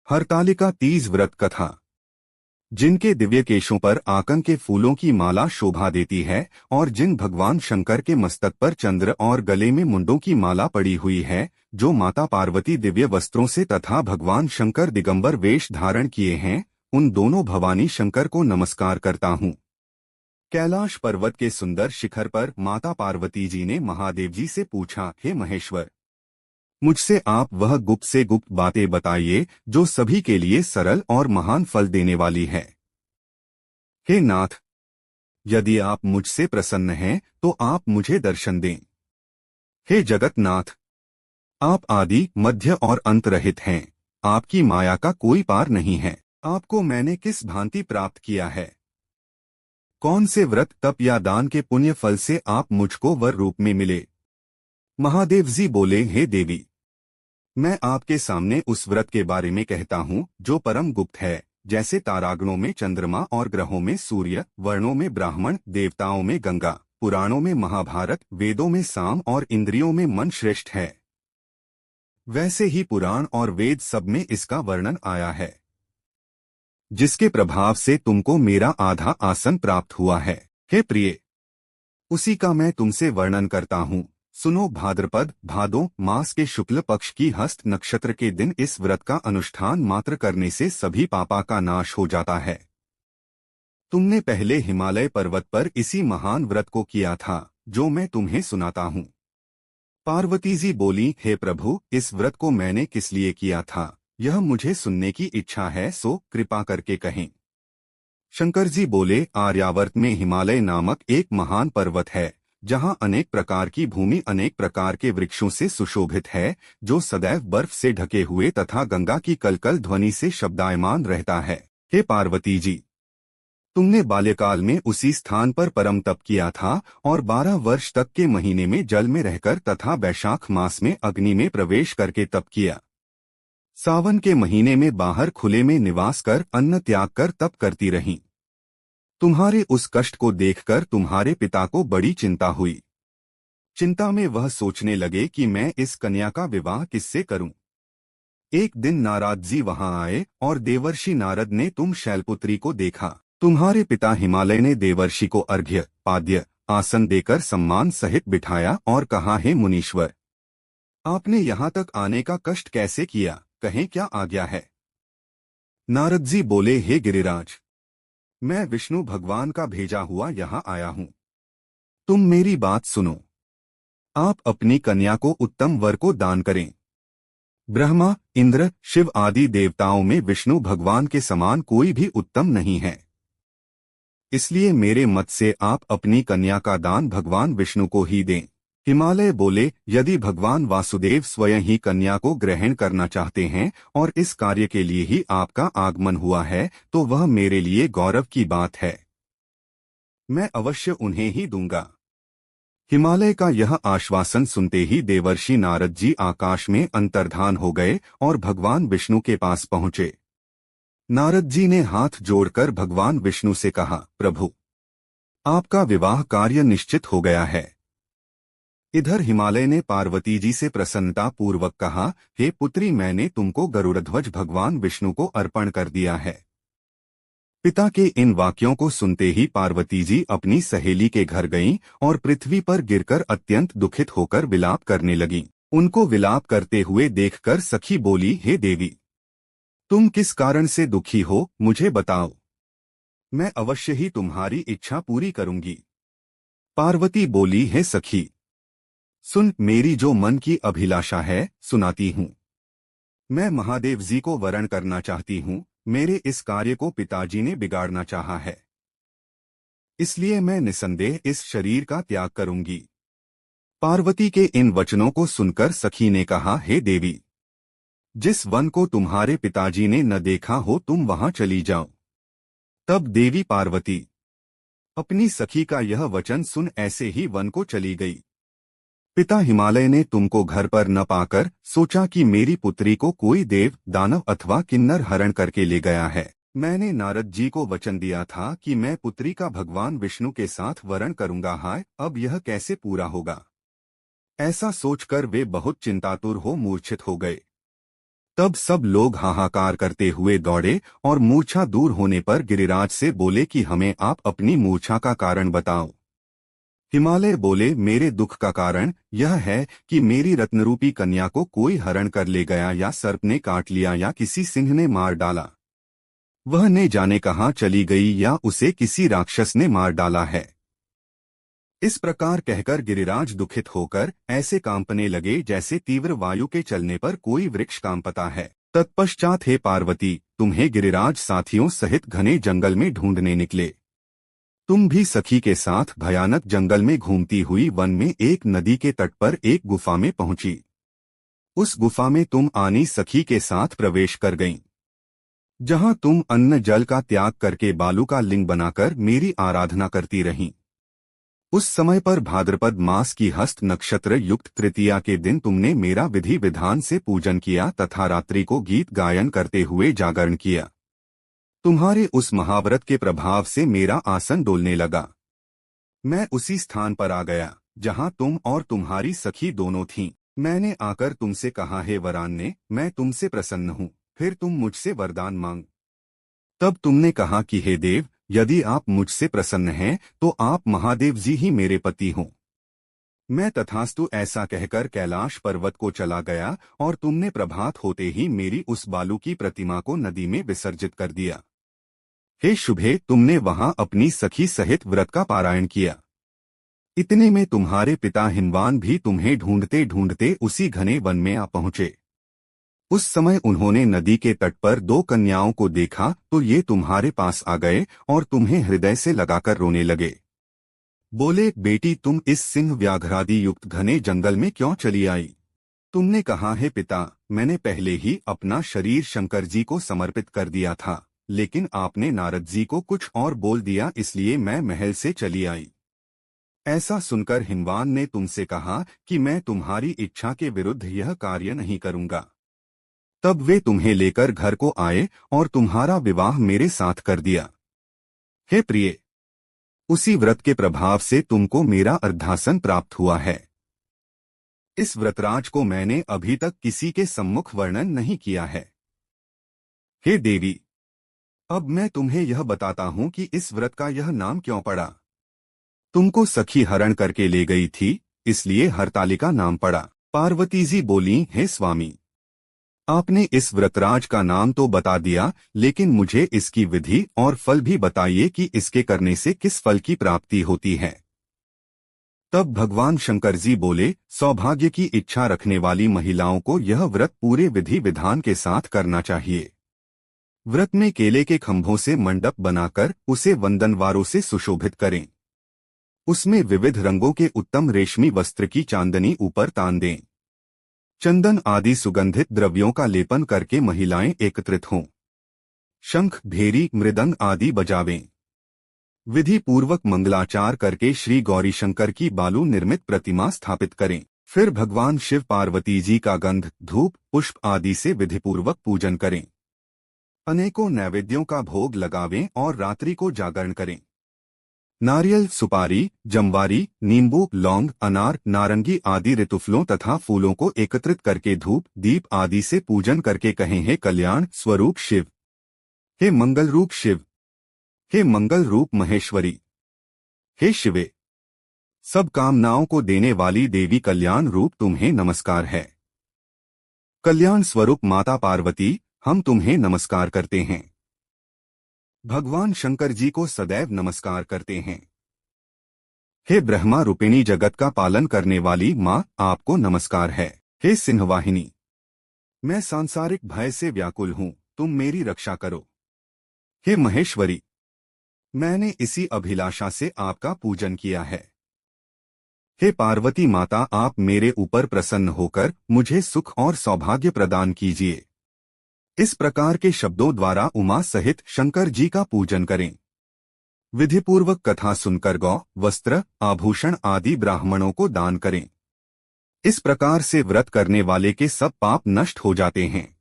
हरतालिका तीज व्रत कथा। जिनके दिव्य केशों पर आकन के फूलों की माला शोभा देती है और जिन भगवान शंकर के मस्तक पर चंद्र और गले में मुंडों की माला पड़ी हुई है, जो माता पार्वती दिव्य वस्त्रों से तथा भगवान शंकर दिगंबर वेश धारण किए हैं, उन दोनों भवानी शंकर को नमस्कार करता हूँ। कैलाश पर्वत के सुंदर शिखर पर माता पार्वती जी ने महादेव जी से पूछा, हे महेश्वर, मुझसे आप वह गुप्त से गुप्त बातें बताइए जो सभी के लिए सरल और महान फल देने वाली है। हे नाथ, यदि आप मुझसे प्रसन्न हैं तो आप मुझे दर्शन दें। हे जगतनाथ, आप आदि मध्य और अंत रहित हैं। आपकी माया का कोई पार नहीं है। आपको मैंने किस भांति प्राप्त किया है? कौन से व्रत तप या दान के पुण्य फल से आप मुझको वर रूप में मिले? महादेव जी बोले, हे देवी, मैं आपके सामने उस व्रत के बारे में कहता हूँ जो परम गुप्त है। जैसे तारागणों में चंद्रमा और ग्रहों में सूर्य, वर्णों में ब्राह्मण, देवताओं में गंगा, पुराणों में महाभारत, वेदों में साम और इंद्रियों में मन श्रेष्ठ है, वैसे ही पुराण और वेद सब में इसका वर्णन आया है। जिसके प्रभाव से तुमको मेरा आधा आसन प्राप्त हुआ है। हे प्रिय, उसी का मैं तुमसे वर्णन करता हूँ। सुनो, भाद्रपद भादों मास के शुक्ल पक्ष की हस्त नक्षत्र के दिन इस व्रत का अनुष्ठान मात्र करने से सभी पापा का नाश हो जाता है। तुमने पहले हिमालय पर्वत पर इसी महान व्रत को किया था, जो मैं तुम्हें सुनाता हूँ। पार्वती जी बोली, हे प्रभु, इस व्रत को मैंने किस लिए किया था, यह मुझे सुनने की इच्छा है, सो कृपा करके कहें। शंकर जी बोले, आर्यावर्त में हिमालय नामक एक महान पर्वत है, जहाँ अनेक प्रकार की भूमि अनेक प्रकार के वृक्षों से सुशोभित है, जो सदैव बर्फ से ढके हुए तथा गंगा की कलकल ध्वनि से शब्दायमान रहता है। हे पार्वती जी, तुमने बाल्यकाल में उसी स्थान पर परम तप किया था और 12 वर्ष तक के महीने में जल में रहकर तथा बैशाख मास में अग्नि में प्रवेश करके तप किया। सावन के महीने में बाहर खुले में निवास कर अन्न त्याग कर तप करती रहीं। तुम्हारे उस कष्ट को देखकर तुम्हारे पिता को बड़ी चिंता हुई। चिंता में वह सोचने लगे कि मैं इस कन्या का विवाह किससे करूं। एक दिन नारद जी वहां आए और देवर्षि नारद ने तुम शैलपुत्री को देखा। तुम्हारे पिता हिमालय ने देवर्षि को अर्घ्य, पाद्य, आसन देकर सम्मान सहित बिठाया और कहा, हे मुनीश्वर, आपने यहाँ तक आने का कष्ट कैसे किया, कहें क्या आज्ञा है? नारद जी बोले, हे गिरिराज, मैं विष्णु भगवान का भेजा हुआ यहाँ आया हूँ। तुम मेरी बात सुनो। आप अपनी कन्या को उत्तम वर को दान करें। ब्रह्मा, इंद्र, शिव आदि देवताओं में विष्णु भगवान के समान कोई भी उत्तम नहीं है। इसलिए मेरे मत से आप अपनी कन्या का दान भगवान विष्णु को ही दें। हिमालय बोले, यदि भगवान वासुदेव स्वयं ही कन्या को ग्रहण करना चाहते हैं और इस कार्य के लिए ही आपका आगमन हुआ है, तो वह मेरे लिए गौरव की बात है। मैं अवश्य उन्हें ही दूंगा। हिमालय का यह आश्वासन सुनते ही देवर्षि नारद जी आकाश में अंतर्धान हो गए और भगवान विष्णु के पास पहुंचे। नारद जी ने हाथ जोड़कर भगवान विष्णु से कहा, प्रभु, आपका विवाह कार्य निश्चित हो गया है। इधर हिमालय ने पार्वती जी से प्रसन्नता पूर्वक कहा, हे पुत्री, मैंने तुमको गरुड़ध्वज भगवान विष्णु को अर्पण कर दिया है। पिता के इन वाक्यों को सुनते ही पार्वती जी अपनी सहेली के घर गईं और पृथ्वी पर गिरकर अत्यंत दुखित होकर विलाप करने लगीं। उनको विलाप करते हुए देखकर सखी बोली, हे देवी, तुम किस कारण से दुखी हो, मुझे बताओ। मैं अवश्य ही तुम्हारी इच्छा पूरी करूंगी। पार्वती बोली, हे सखी, सुन, मेरी जो मन की अभिलाषा है सुनाती हूँ। मैं महादेव जी को वरण करना चाहती हूँ। मेरे इस कार्य को पिताजी ने बिगाड़ना चाहा है, इसलिए मैं निसंदेह इस शरीर का त्याग करूंगी। पार्वती के इन वचनों को सुनकर सखी ने कहा, हे देवी, जिस वन को तुम्हारे पिताजी ने न देखा हो तुम वहां चली जाओ। तब देवी पार्वती अपनी सखी का यह वचन सुन ऐसे ही वन को चली गई। पिता हिमालय ने तुमको घर पर न पाकर सोचा कि मेरी पुत्री को कोई देव, दानव अथवा किन्नर हरण करके ले गया है। मैंने नारद जी को वचन दिया था कि मैं पुत्री का भगवान विष्णु के साथ वरण करूंगा। हाय, अब यह कैसे पूरा होगा? ऐसा सोचकर वे बहुत चिंतातुर हो मूर्छित हो गए। तब सब लोग हाहाकार करते हुए दौड़े और मूर्छा दूर होने पर गिरिराज से बोले कि हमें आप अपनी मूर्छा का कारण बताओ। हिमालय बोले, मेरे दुख का कारण यह है कि मेरी रत्नरूपी कन्या को कोई हरण कर ले गया, या सर्प ने काट लिया, या किसी सिंह ने मार डाला। वह ने जाने कहाँ चली गई, या उसे किसी राक्षस ने मार डाला है। इस प्रकार कहकर गिरिराज दुखित होकर ऐसे कांपने लगे जैसे तीव्र वायु के चलने पर कोई वृक्ष कांपता है। तत्पश्चात हे पार्वती, तुम्हें गिरिराज साथियों सहित घने जंगल में ढूंढने निकले। तुम भी सखी के साथ भयानक जंगल में घूमती हुई वन में एक नदी के तट पर एक गुफा में पहुंची। उस गुफा में तुम आनी सखी के साथ प्रवेश कर गईं, जहां तुम अन्न जल का त्याग करके बालू का लिंग बनाकर मेरी आराधना करती रहीं। उस समय पर भाद्रपद मास की हस्त नक्षत्र युक्त तृतीया के दिन तुमने मेरा विधि विधान से पूजन किया तथा रात्रि को गीत गायन करते हुए जागरण किया। तुम्हारे उस महाव्रत के प्रभाव से मेरा आसन डोलने लगा। मैं उसी स्थान पर आ गया जहां तुम और तुम्हारी सखी दोनों थीं। मैंने आकर तुमसे कहा, हे वरान्ने, मैं तुमसे प्रसन्न हूँ, फिर तुम मुझसे वरदान मांग। तब तुमने कहा कि हे देव, यदि आप मुझसे प्रसन्न हैं तो आप महादेव जी ही मेरे पति हों। मैं तथास्तु ऐसा कहकर कैलाश पर्वत को चला गया और तुमने प्रभात होते ही मेरी उस बालू की प्रतिमा को नदी में विसर्जित कर दिया। हे शुभे, तुमने वहां अपनी सखी सहित व्रत का पारायण किया। इतने में तुम्हारे पिता हिमवान भी तुम्हें ढूंढते ढूंढते उसी घने वन में आ पहुंचे। उस समय उन्होंने नदी के तट पर दो कन्याओं को देखा तो ये तुम्हारे पास आ गए और तुम्हें हृदय से लगाकर रोने लगे। बोले, बेटी, तुम इस सिंह व्याघ्रादि युक्त घने जंगल में क्यों चली आई? तुमने कहा, है पिता, मैंने पहले ही अपना शरीर शंकर जी को समर्पित कर दिया था, लेकिन आपने नारद जी को कुछ और बोल दिया, इसलिए मैं महल से चली आई। ऐसा सुनकर हिमवान ने तुमसे कहा कि मैं तुम्हारी इच्छा के विरुद्ध यह कार्य नहीं करूंगा। तब वे तुम्हें लेकर घर को आए और तुम्हारा विवाह मेरे साथ कर दिया। हे प्रिय, उसी व्रत के प्रभाव से तुमको मेरा अर्धासन प्राप्त हुआ है। इस व्रतराज को मैंने अभी तक किसी के सम्मुख वर्णन नहीं किया है। हे देवी, अब मैं तुम्हें यह बताता हूं कि इस व्रत का यह नाम क्यों पड़ा। तुमको सखी हरण करके ले गई थी, इसलिए हरतालिका नाम पड़ा। पार्वती जी बोली, हे स्वामी, आपने इस व्रतराज का नाम तो बता दिया, लेकिन मुझे इसकी विधि और फल भी बताइए कि इसके करने से किस फल की प्राप्ति होती है। तब भगवान शंकर जी बोले, सौभाग्य की इच्छा रखने वाली महिलाओं को यह व्रत पूरे विधि विधान के साथ करना चाहिए। व्रत में केले के खंभों से मंडप बनाकर उसे वंदनवारों से सुशोभित करें। उसमें विविध रंगों के उत्तम रेशमी वस्त्र की चांदनी ऊपर तान दें। चंदन आदि सुगंधित द्रव्यों का लेपन करके महिलाएं एकत्रित हों। शंख, भेरी, मृदंग आदि बजावें। विधि पूर्वक मंगलाचार करके श्री गौरीशंकर की बालू निर्मित प्रतिमा स्थापित करें। फिर भगवान शिव पार्वती जी का गंध, धूप, पुष्प आदि से विधिपूर्वक पूजन करें। अनेकों नैवेद्यों का भोग लगावें और रात्रि को जागरण करें। नारियल, सुपारी, जमवारी, नींबू, लौंग, अनार, नारंगी आदि ऋतुफलों तथा फूलों को एकत्रित करके धूप, दीप आदि से पूजन करके कहें, हे कल्याण स्वरूप शिव, हे मंगल रूप शिव, हे मंगल रूप महेश्वरी, हे शिवे, सब कामनाओं को देने वाली देवी कल्याण रूप तुम्हें नमस्कार है। कल्याण स्वरूप माता पार्वती, हम तुम्हें नमस्कार करते हैं। भगवान शंकर जी को सदैव नमस्कार करते हैं। हे ब्रह्मा रूपिणी जगत का पालन करने वाली माँ, आपको नमस्कार है। हे सिंहवाहिनी, मैं सांसारिक भय से व्याकुल हूँ, तुम मेरी रक्षा करो। हे महेश्वरी, मैंने इसी अभिलाषा से आपका पूजन किया है। हे पार्वती माता, आप मेरे ऊपर प्रसन्न होकर मुझे सुख और सौभाग्य प्रदान कीजिए। इस प्रकार के शब्दों द्वारा उमा सहित शंकर जी का पूजन करें। विधिपूर्वक कथा सुनकर गौ, वस्त्र, आभूषण आदि ब्राह्मणों को दान करें। इस प्रकार से व्रत करने वाले के सब पाप नष्ट हो जाते हैं।